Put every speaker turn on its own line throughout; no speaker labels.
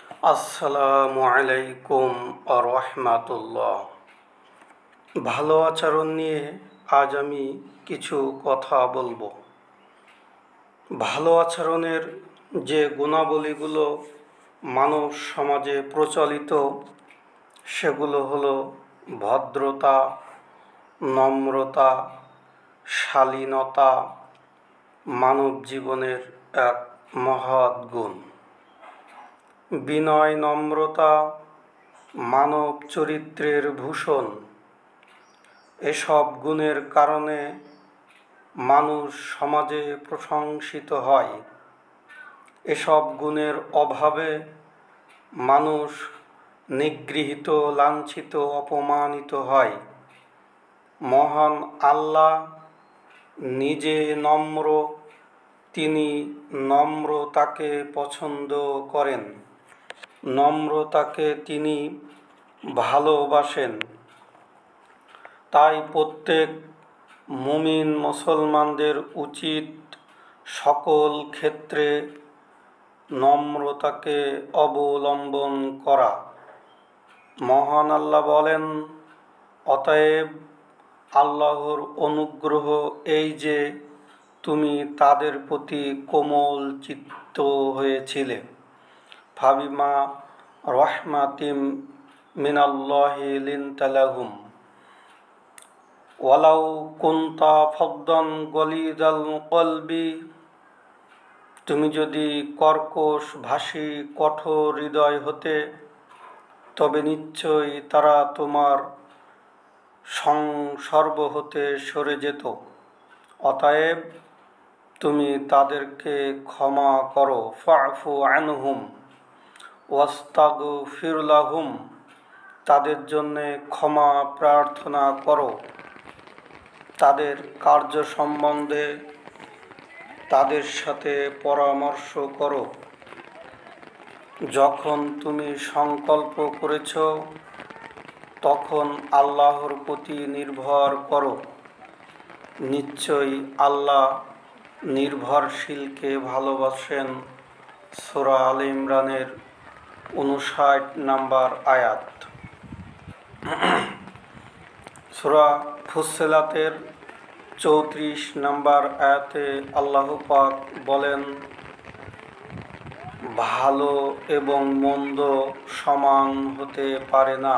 আসসালামু আলাইকুম রাহমাতুল্লাহ। ভালো আচরণ নিয়ে আজ আমি কিছু কথা বলবো। ভালো আচরণের যে গুণাবলীগুলো মানব সমাজে প্রচলিত সেগুলো হলো ভদ্রতা, নম্রতা, শালীনতা, মানব জীবনের এক মহৎ গুণ। বিনয় নম্রতা মানব চরিত্রের ভূষণ। এসব গুণের কারণে মানুষ সমাজে প্রশংসিত হয়। এসব গুণের অভাবে মানুষ নিগৃহীত, লাঞ্ছিত, অপমানিত হয়। মহান আল্লাহ নিজে নম্র, তিনি নম্রতাকে পছন্দ করেন, নম্রতাকে তিনি ভালোবাসেন। তাই প্রত্যেক মুমিন মুসলমানদের উচিত সকল ক্ষেত্রে নম্রতাকে অবলম্বন করা। মহান আল্লাহ বলেন, অতএব আল্লাহর অনুগ্রহ এই যে তুমি তাদের প্রতি কোমল চিত্ত হয়েছিলে। ফাবিমা রহমাতিম মিনাল্লাহি লিনতা লাহুম ওয়ালাউ কুনতা ফাদ্দান গলিযাল কলবি, তুমি যদি কর্কশ ভাষী, কঠোর হৃদয় হতে, তবে নিশ্চয়ই তারা তোমার সংসর্গ হতে সরে যেত। অতএব তুমি তাদেরকে ক্ষমা করো। ফাফু আনহুম ওয়াস্তাগফির লাহুম, তাদের জন্যে ক্ষমা প্রার্থনা করো। তাদের কার্য সম্বন্ধে তাদের সাথে পরামর্শ করো। যখন তুমি সংকল্প করেছ তখন আল্লাহর প্রতি নির্ভর করো। নিশ্চয়ই আল্লাহ নির্ভরশীলকে ভালোবাসেন। সূরা আলে ইমরানের 59 নম্বর আয়াত। সূরা ফুসসিলাতের 34 নম্বর আয়াতে আল্লাহ পাক বলেন, ভালো এবং মন্দ সমান হতে পারে না।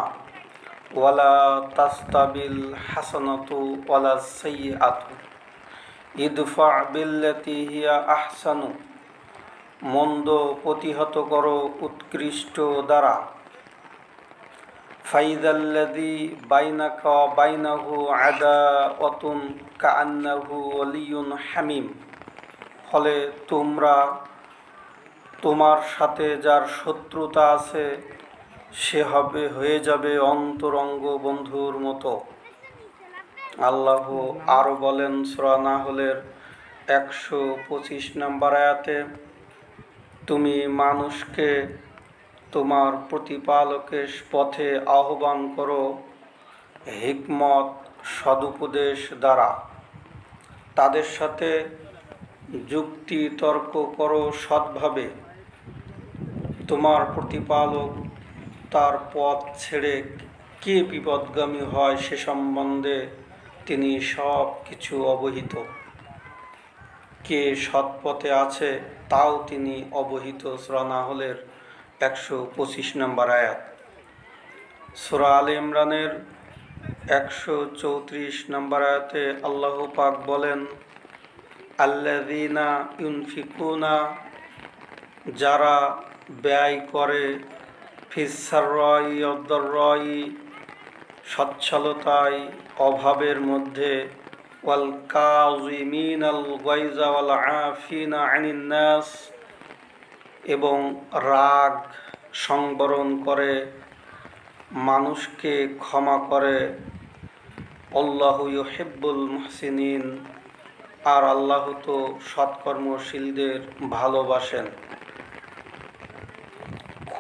ওয়ালা তাস্তাবিল হাসানাতু ওয়ালা সাইয়্যাতু ইদফা বিল্লাতি হিয়া আহসানু, মন্দ প্রতিহত করো উৎকৃষ্ট দ্বারা। ফাইদাল্লাযী বাইনাকা ওয়া বাইনাহু আদাওয়াতুন কাআন্নাহু ওয়ালিয়্যুন হামীম, ফলে তোমার সাথে যার শত্রুতা আছে সে হয়ে যাবে অন্তরঙ্গ বন্ধুর মতো। আল্লাহ আরও বলেন সূরা নাহলের 125 নম্বর আয়াতে, তুমি মানুষকে তোমার প্রতিপালকের পথে আহ্বান করো হিকমত, সদুপদেশ দ্বারা। তাদের সাথে যুক্তি তর্ক করো সৎভাবে। তোমার প্রতিপালক তার পথ ছেড়ে কে বিপদগামী হয় সে সম্বন্ধে তিনি সব কিছু অবহিত। কে সৎপথে আছে তাও তিনি অবহিত। সূরা নাহলের 125 নম্বর আয়াত। সূরা আলে ইমরানের 134 নম্বর আয়াতে আল্লাহ পাক বলেন, আল্লাযীনা ইউনফিকুনা, যারা ব্যয় করে, ফিস-সাররাই ওয়াদ-দাররাই, সচ্ছলতায় অভাবের মধ্যে, ওয়াল কাযিমিনাল গায়যা ওয়াল আফিনা আনিন নাস, এবং রাগ সংবরণ করে, মানুষকে ক্ষমা করে। আল্লাহু ইউহিব্বুল মুহসিনিন, আর আল্লাহ তো সৎকর্মশীলদের ভালোবাসেন।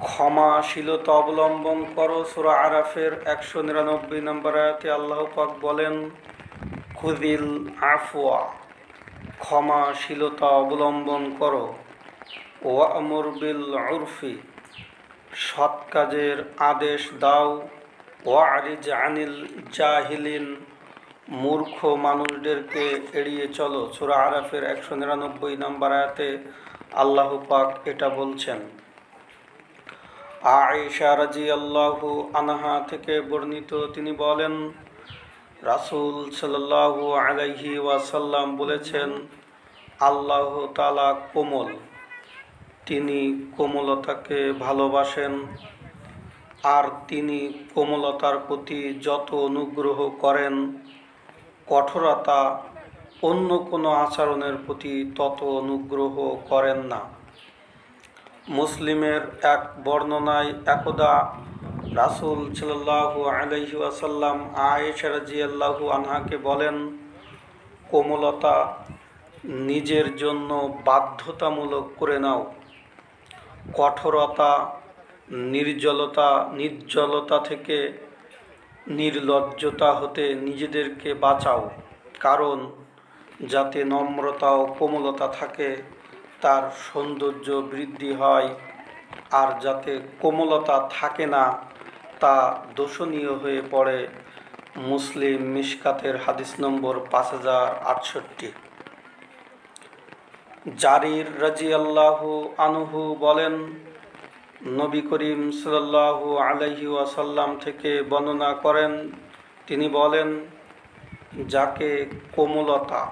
ক্ষমাশীলতা অবলম্বন করো। সূরা আরাফের 199 নম্বর আয়াতে আল্লাহ পাক বলেন, খুযিল আফওয়া, ক্ষমাশীলতা অবলম্বন করো। ওয়া'মুর বিল উরফি, সৎ কাজের আদেশ দাও, ওয়ারিজ আনিল জাহিলিন, মূর্খ মানুষদেরকে এড়িয়ে চলো। সূরা আরাফের 199 নম্বর আয়াতে আল্লাহ পাক এটা বলছেন। আয়েশা রাদিয়াল্লাহু আনহা থেকে বর্ণিত, তিনি বলেন, রাসূল সাল্লাল্লাহু আলাইহি ওয়াসাল্লাম বলেছেন, আল্লাহ তাআলা কোমল, তিনি কোমলতাকে ভালোবাসেন, আর তিনি কোমলতার প্রতি যত অনুগ্রহ করেন, কঠোরতা অন্য কোনো আচরণের প্রতি তত অনুগ্রহ করেন না। মুসলিমের এক বর্ণনায় একদা রাসূল সাল্লাল্লাহু আলাইহি ওয়াসাল্লাম আয়েশা রাদিয়াল্লাহু আনহাকে বলেন, কোমলতা নিজের জন্য বাধ্যতামূলক করে নাও, কঠোরতা নির্জলতা থেকে, নির্লজ্জতা হতে নিজেদেরকে বাঁচাও, কারণ যাতে নম্রতা ও কোমলতা থাকে তার সৌন্দর্য বৃদ্ধি হয়, আর যাতে কোমলতা থাকে না তা দোষণীয় হয়ে পড়ে। মুসলিম মিশকাতের হাদিস নম্বর 5068। জারির রাদিয়াল্লাহু আনহু বলেন, নবী করিম সাল্লাল্লাহু আলাইহি ওয়াসাল্লাম থেকে বর্ণনা করেন, তিনি বলেন, যাকে কোমলতা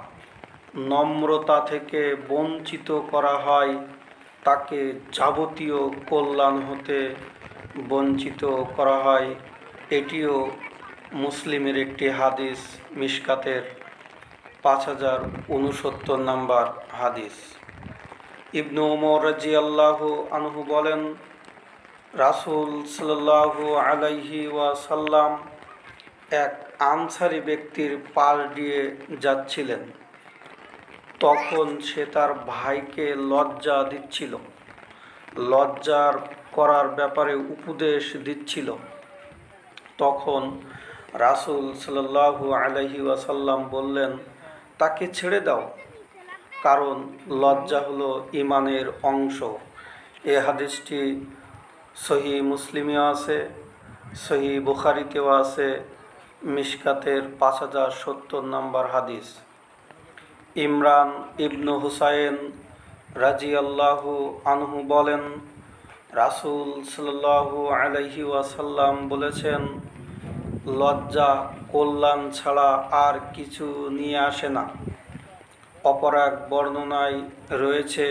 নম্রতা থেকে বঞ্চিত করা হয় তাকে যাবতীয় কল্যাণ হতে বঞ্চিত করা হয়। এটিও মুসলিমের একটি হাদিস, মিশকাতের 5069 নম্বর হাদিস। ইবনু উমর রাদিয়াল্লাহু আনহু বলেন, রাসূল সাল্লাল্লাহু আলাইহি ওয়াসাল্লাম এক আনসারী ব্যক্তির পাশ দিয়ে যাচ্ছিলেন। তখন সে তার ভাইকে লজ্জার করার ব্যাপারে উপদেশ দিচ্ছিল। তখন রাসূল সাল্লাল্লাহু আলাইহি ওয়াসাল্লাম বললেন, তাকে ছেড়ে দাও, কারণ লজ্জা হলো ঈমানের অংশ। এ হাদিসটি সহিহ মুসলিমেও আছে, সহিহ বুখারীতেও আছে, মিশকাতের 5070 নম্বর হাদিস। ইমরান ইবনু হুসাইন রাদিয়াল্লাহু আনহু বলেন, রাসূল সাল্লাল্লাহু আলাইহি ওয়াসাল্লাম বলেছেন, লজ্জা কল্যাণ ছাড়া আর কিছু নিয়ে আসে না। অপর এক বর্ণনায় রয়েছে,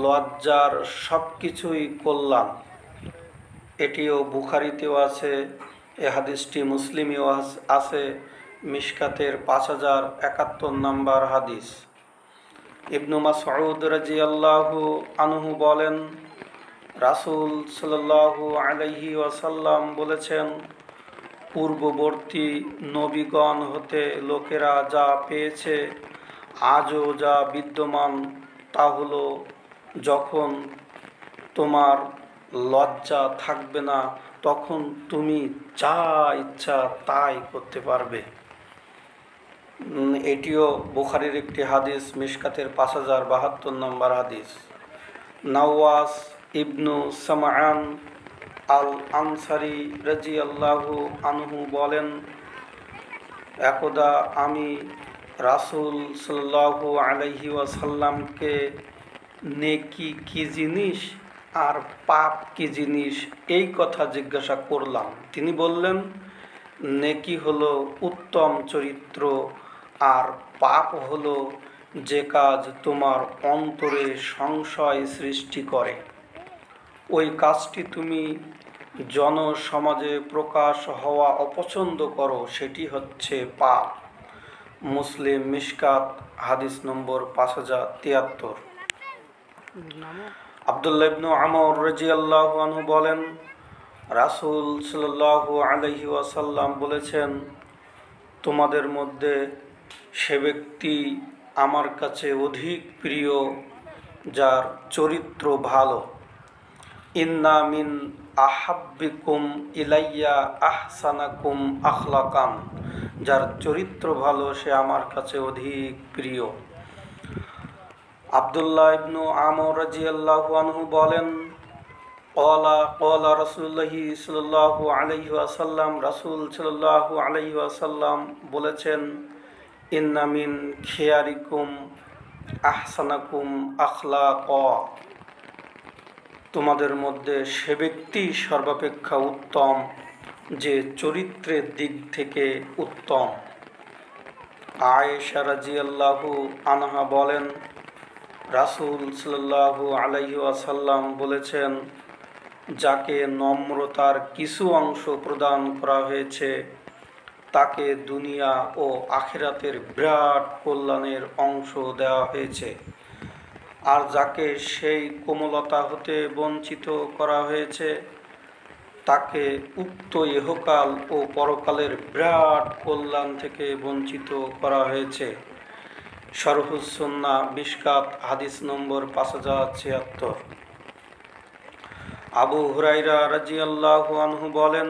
লজ্জার সব কিছুই কল্যাণ। এটিও বুখারীতেও আছে, এ হাদিসটি মুসলিমেও আছে, মিশকাতের 5071 নম্বর হাদিস। ইবনু মাসউদ রাদিয়াল্লাহু আনহু বলেন, রাসূল সাল্লাল্লাহু আলাইহি ওয়াসাল্লাম বলেছেন, পূর্ববর্তী নবীগণ হতে লোকেরা যা পেয়েছে, আজও যা বিদ্যমান, তা হলো যখন তোমার লজ্জা থাকবে না তখন তুমি যা ইচ্ছা তাই করতে পারবে। এটিও বুখারীর একটি হাদিস, মিশকাতের 5072 নম্বর হাদিস। নাওয়াস ইবনু সামআন আল আনসারী রাদিয়াল্লাহু আনহু বলেন, একদা আমি রাসূল সাল্লাল্লাহু আলাইহি ওয়াসাল্লামকে নেকি কি জিনিস আর পাপ কি জিনিস এই কথা জিজ্ঞাসা করলাম। তিনি বললেন, নেকি হলো উত্তম চরিত্র, আর পাপ হলো যে কাজ তোমার অন্তরে সংশয় সৃষ্টি করে। ওই কাজটি তুমি জনসমাজে প্রকাশ হওয়া অপছন্দ করো, সেটি হচ্ছে পাপ। মুসলিম মিশকাত হাদিস নম্বর 5073। আব্দুল্লাহ ইবনু আমর রাদিয়াল্লাহু আনহু বলেন, রাসূল সাল্লাল্লাহু আলাইহি ওয়াসাল্লাম বলেছেন, তোমাদের মধ্যে সে ব্যক্তি আমার কাছে অধিক প্রিয় যার চরিত্র ভালো। ইন্না মিন আহাব্বিকুম ইলাইয়া আহসানাকুম আখলাকান, যার চরিত্র ভালো সে আমার কাছে অধিক প্রিয়। আব্দুল্লাহ ইবনু আমর রাদিয়াল্লাহু আনহু বলেন, ক্বালা রাসূলুল্লাহি সাল্লাল্লাহু আলাইহি ওয়াসাল্লাম, রাসূল সাল্লাল্লাহু আলাইহি ওয়াসাল্লাম বলেছেন, ইন্না মিন খিয়ারিকুম আহসানাকুম আখলাকা, তোমাদের মধ্যে সে ব্যক্তি সর্বাপেক্ষা উত্তম যে চরিত্রের দিক থেকে উত্তম। আয়েশা রাদিয়াল্লাহু আনহা বলেন, রাসূল সাল্লাল্লাহু আলাইহি ওয়াসাল্লাম বলেছেন, যাকে নম্রতার কিছু অংশ প্রদান করা হয়েছে তাকে দুনিয়া ও আখিরাতের বিরাট কল্যাণের অংশ দেওয়া হয়েছে, আর যাকে সেই কোমলতা হতে বঞ্চিত করা হয়েছে তাকে উক্ত ইহকাল ও পরকালের বিরাট কল্যাণ থেকে বঞ্চিত করা হয়েছে। শরহুস সুন্নাহ মিশকাত হাদিস নম্বর 5076। আবু হুরায়রা রাদিয়াল্লাহু আনহু বলেন,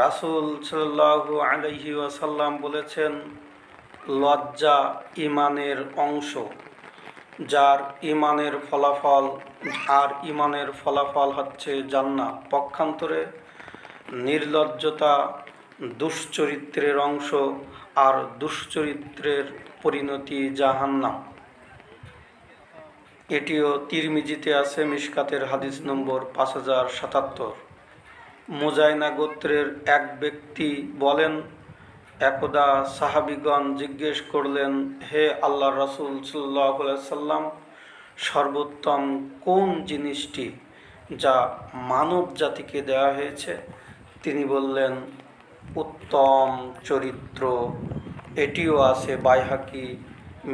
রাসূল সাল্লাল্লাহু আলাইহি ওয়াসাল্লাম বলেছেন, লজ্জা ঈমানের অংশ, যার ঈমানের ফলাফল হচ্ছে জান্নাত। পক্ষান্তরে নির্লজ্জতা দুশ্চরিত্রের অংশ, আর দুশ্চরিত্রের পরিণতি জাহান্নাম। এটিও তিরমিজিতে আছে, মিশকাতের হাদিস নম্বর 5077। মুজাইনা গোত্রের এক ব্যক্তি বলেন, একদা সাহাবীগণ জিজ্ঞেস করলেন, হে আল্লাহর রাসূল সাল্লাল্লাহু আলাইহি সাল্লাম, সর্বোত্তম কোন জিনিসটি যা মানব জাতিকে দেওয়া হয়েছে? তিনি বললেন, উত্তম চরিত্র। এটিও আছে বাইহাকি,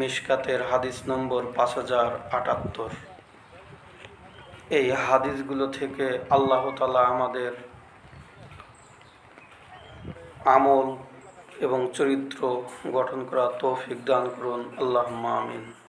মিশকাতের হাদিস নম্বর 5078। এই হাদিসগুলো থেকে আল্লাহ তাআলা আমাদের আমল এবং চরিত্র গঠন করা তৌফিক দান করুন। আল্লাহুম্মা আমিন।